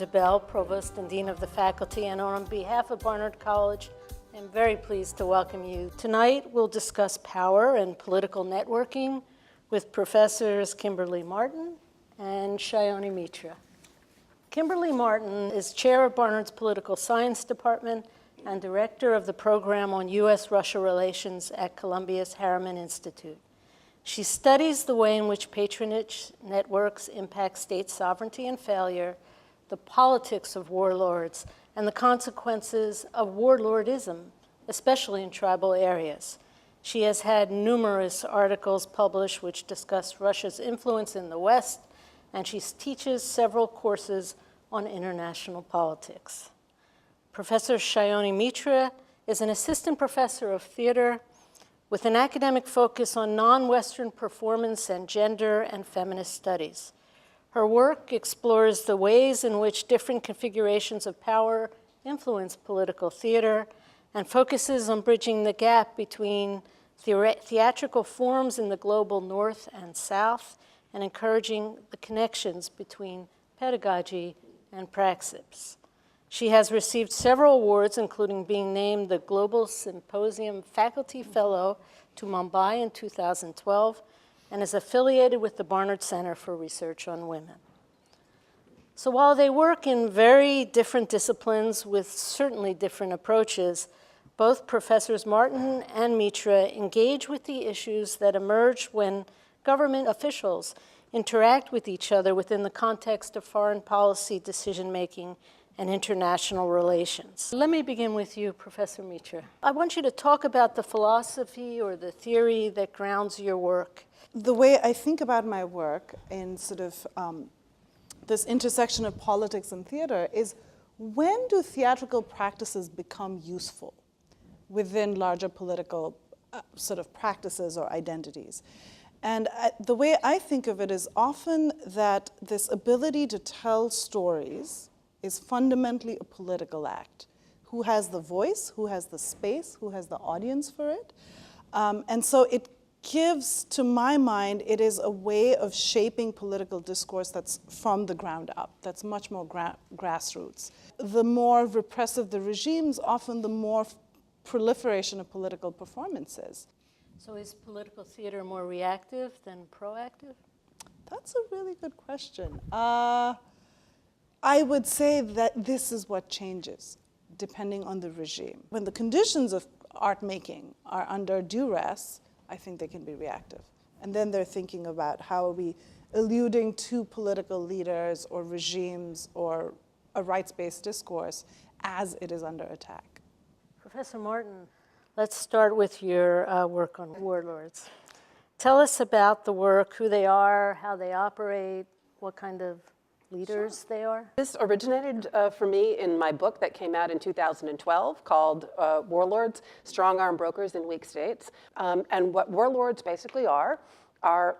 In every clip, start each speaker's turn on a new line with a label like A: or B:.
A: Bell, Provost and Dean of the Faculty, and on behalf of Barnard College, I'm very pleased to welcome you. Tonight, we'll discuss power and political networking with Professors Kimberly Marten and Shyona Mitra. Kimberly Marten is chair of Barnard's Political Science Department and director of the program on U.S.-Russia relations at Columbia's Harriman Institute. She studies the way in which patronage networks impact state sovereignty and failure, the politics of warlords, and the consequences of warlordism, especially in tribal areas. She has had numerous articles published which discuss Russia's influence in the West, and she teaches several courses on international politics. Professor Shyona Mitra is an assistant professor of theater with an academic focus on non-Western performance and gender and feminist studies. Her work explores the ways in which different configurations of power influence political theater and focuses on bridging the gap between theatrical forms in the global North and South and encouraging the connections between pedagogy and praxis. She has received several awards, including being named the Global Symposium Faculty Fellow to Mumbai in 2012, and is affiliated with the Barnard Center for Research on Women. So while they work in very different disciplines with certainly different approaches, both Professors Marten and Mitra engage with the issues that emerge when government officials interact with each other within the context of foreign policy decision-making and international relations. Let me begin with you, Professor Mitra. I want you to talk about the philosophy or the theory that grounds your work.
B: The way I think about my work in sort of this intersection of politics and theater is, when do theatrical practices become useful within larger political sort of practices or identities? And the way I think of it is often that this ability to tell stories is fundamentally a political act. Who has the voice, who has the space, who has the audience for it? And so it gives, to my mind, it is a way of shaping political discourse that's from the ground up, that's much more grassroots. The more repressive the regimes, often the more proliferation of political performances.
A: So is political theater more reactive than proactive?
B: That's a really good question. I would say that this is what changes, depending on the regime. When the conditions of art making are under duress, I think they can be reactive. And then they're thinking about how are we alluding to political leaders or regimes or a rights-based discourse as it is under attack.
A: Professor Marten, let's start with your work on warlords. Tell us about the work, who they are, how they operate, what kind of leaders they are.
C: This originated for me in my book that came out in 2012 called Warlords, Strong-Arm Brokers in Weak States. And what warlords basically are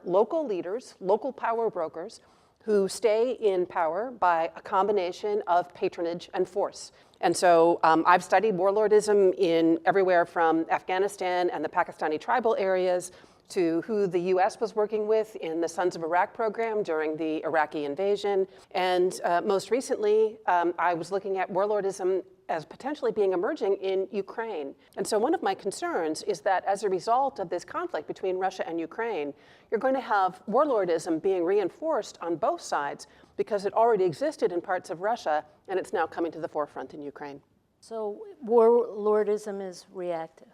C: local leaders, local power brokers, who stay in power by a combination of patronage and force. And so I've studied warlordism in everywhere from Afghanistan and the Pakistani tribal areas to who the US was working with in the Sons of Iraq program during the Iraqi invasion. And most recently, I was looking at warlordism as potentially being emerging in Ukraine. And so one of my concerns is that as a result of this conflict between Russia and Ukraine, you're going to have warlordism being reinforced on both sides because it already existed in parts of Russia and it's now coming to the forefront in Ukraine.
A: So warlordism is reactive.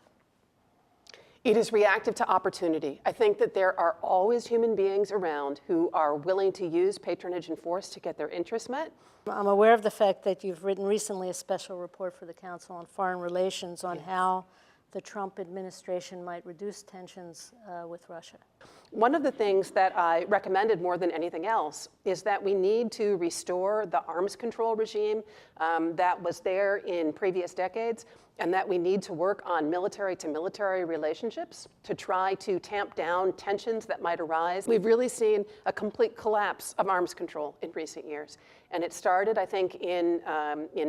C: It is reactive to opportunity. I think that there are always human beings around who are willing to use patronage and force to get their interests met.
A: I'm aware of the fact that you've written recently a special report for the Council on Foreign Relations on how the Trump administration might reduce tensions with Russia.
C: One of the things that I recommended more than anything else is that we need to restore the arms control regime that was there in previous decades, and that we need to work on military-to-military relationships to try to tamp down tensions that might arise. We've really seen a complete collapse of arms control in recent years. And it started, I think, in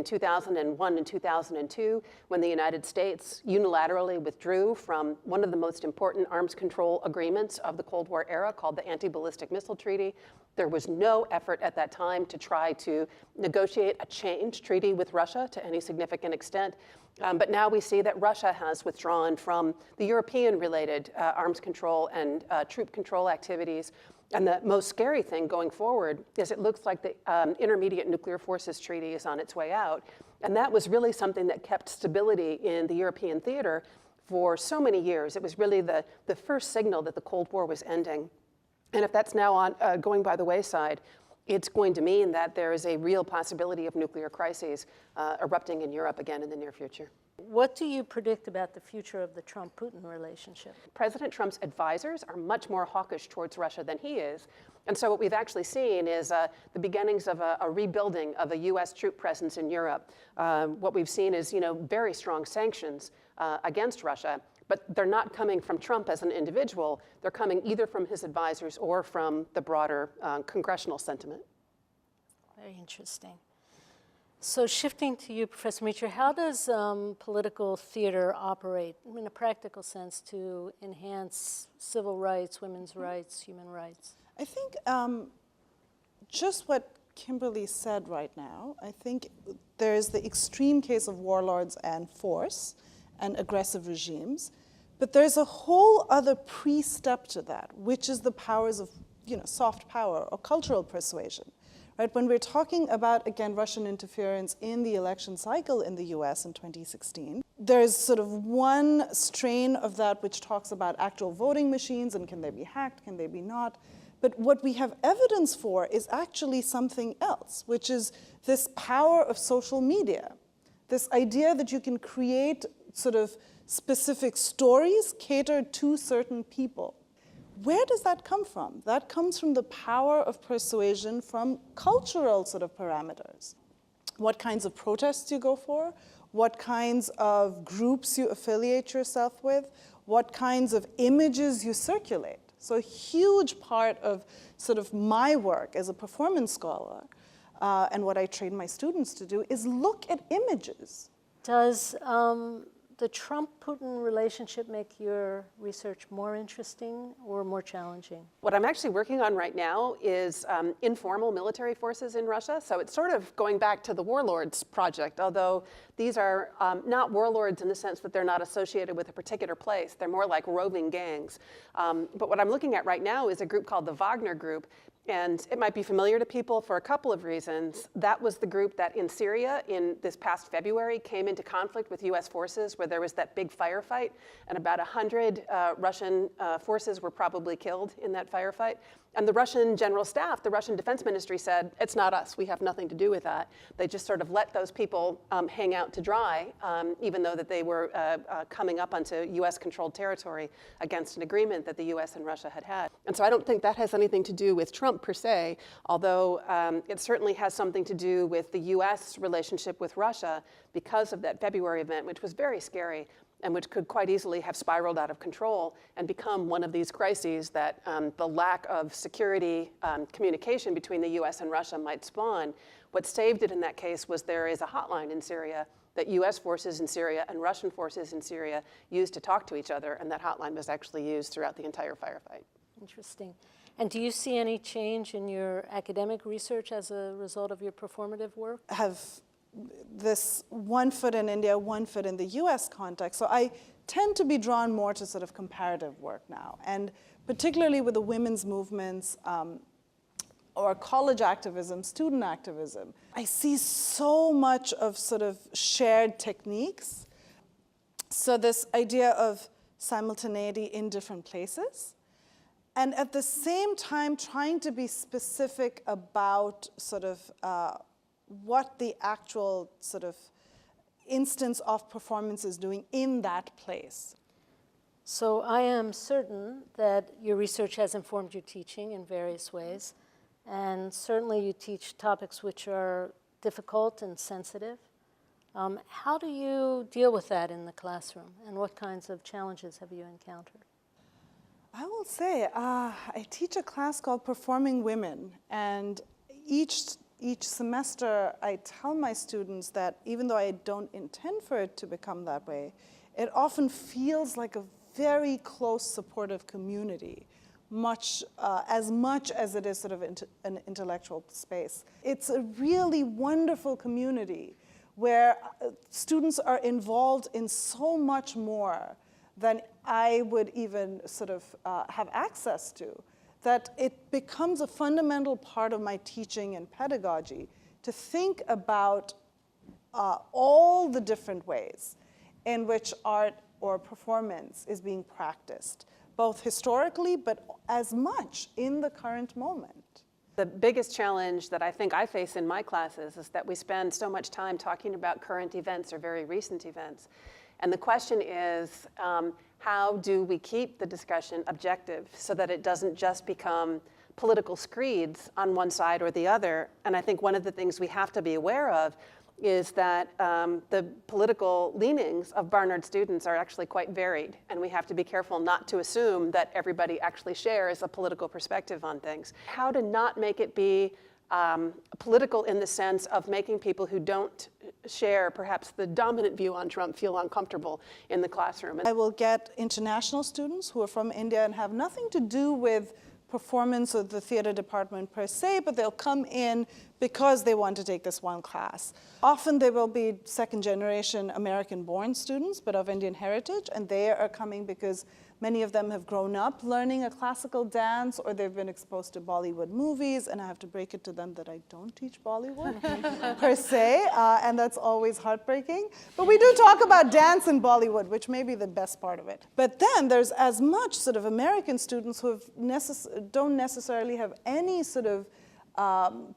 C: 2001 and 2002, when the United States unilaterally unilaterally withdrew from one of the most important arms control agreements of the Cold War era called the Anti-Ballistic Missile Treaty. There was no effort at that time to try to negotiate a change treaty with Russia to any significant extent. But now we see that Russia has withdrawn from the European-related arms control and troop control activities. And the most scary thing going forward is it looks like the Intermediate Nuclear Forces Treaty is on its way out. And that was really something that kept stability in the European theater for so many years. It was really the first signal that the Cold War was ending. And if that's now going by the wayside, it's going to mean that there is a real possibility of nuclear crises erupting in Europe again in the near future.
A: What do you predict about the future of the Trump-Putin relationship?
C: President Trump's advisors are much more hawkish towards Russia than he is. And so what we've actually seen is the beginnings of a rebuilding of a U.S. troop presence in Europe. What we've seen is, very strong sanctions against Russia, but they're not coming from Trump as an individual. They're coming either from his advisors or from the broader congressional sentiment.
A: Very interesting. So shifting to you, Professor Mitra, how does political theater operate in a practical sense to enhance civil rights, women's rights, human rights?
B: I think just what Kimberly said right now, I think there is the extreme case of warlords and force and aggressive regimes, but there's a whole other pre-step to that, which is the powers of soft power or cultural persuasion. Right? When we're talking about, again, Russian interference in the election cycle in the US in 2016, there's sort of one strain of that which talks about actual voting machines and can they be hacked, can they be not. But what we have evidence for is actually something else, which is this power of social media, this idea that you can create sort of specific stories catered to certain people. Where does that come from? That comes from the power of persuasion from cultural sort of parameters. What kinds of protests you go for, what kinds of groups you affiliate yourself with, what kinds of images you circulate. So a huge part of sort of my work as a performance scholar and what I train my students to do is look at images.
A: Does the Trump-Putin relationship make your research more interesting or more challenging?
C: What I'm actually working on right now is informal military forces in Russia. So it's sort of going back to the warlords project, although these are not warlords in the sense that they're not associated with a particular place. They're more like roving gangs. But what I'm looking at right now is a group called the Vogner Group. And it might be familiar to people for a couple of reasons. That was the group that in Syria in this past February came into conflict with US forces where there was that big firefight and about 100 Russian forces were probably killed in that firefight. And the Russian General Staff, the Russian Defense Ministry said, it's not us, we have nothing to do with that. They just sort of let those people hang out to dry, even though that they were coming up onto US-controlled territory against an agreement that the US and Russia had had. And so I don't think that has anything to do with Trump per se, although it certainly has something to do with the US relationship with Russia because of that February event, which was very scary and which could quite easily have spiraled out of control and become one of these crises that the lack of security communication between the US and Russia might spawn. What saved it in that case was there is a hotline in Syria that US forces in Syria and Russian forces in Syria used to talk to each other, and that hotline was actually used throughout the entire firefight.
A: Interesting. And do you see any change in your academic research as a result of your performative work?
B: Have this one foot in India, one foot in the US context. So I tend to be drawn more to sort of comparative work now. And particularly with the women's movements or college activism, student activism, I see so much of sort of shared techniques. So this idea of simultaneity in different places. And at the same time, trying to be specific about sort of what the actual sort of instance of performance is doing in that place.
A: So I am certain that your research has informed your teaching in various ways, and certainly you teach topics which are difficult and sensitive. How do you deal with that in the classroom, and what kinds of challenges have you encountered?
B: I will say, I teach a class called Performing Women, and each semester I tell my students that even though I don't intend for it to become that way, it often feels like a very close, supportive community, as much as it is sort of an intellectual space. It's a really wonderful community where students are involved in so much more than I would even sort of have access to, that it becomes a fundamental part of my teaching and pedagogy to think about all the different ways in which art or performance is being practiced, both historically, but as much in the current moment.
C: The biggest challenge that I think I face in my classes is that we spend so much time talking about current events or very recent events. And the question is, how do we keep the discussion objective so that it doesn't just become political screeds on one side or the other? And I think one of the things we have to be aware of is that the political leanings of Barnard students are actually quite varied, and we have to be careful not to assume that everybody actually shares a political perspective on things. How to not make it be political in the sense of making people who don't share perhaps the dominant view on Trump feel uncomfortable in the classroom.
B: I will get international students who are from India and have nothing to do with performance of the theater department per se, but they'll come in because they want to take this one class. Often they will be second-generation American-born students, but of Indian heritage, and they are coming because many of them have grown up learning a classical dance, or they've been exposed to Bollywood movies, and I have to break it to them that I don't teach Bollywood per se, and that's always heartbreaking. But we do talk about dance in Bollywood, which may be the best part of it. But then there's as much sort of American students who don't necessarily have any sort of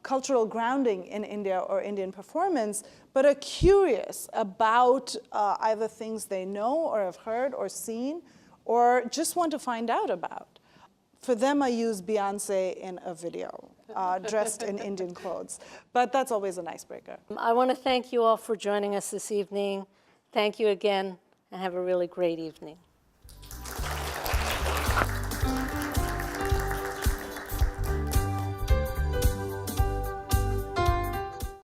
B: cultural grounding in India or Indian performance, but are curious about either things they know or have heard or seen, or just want to find out about. For them, I use Beyonce in a video, dressed in Indian clothes. But that's always an icebreaker.
A: I want to thank you all for joining us this evening. Thank you again, and have a really great evening.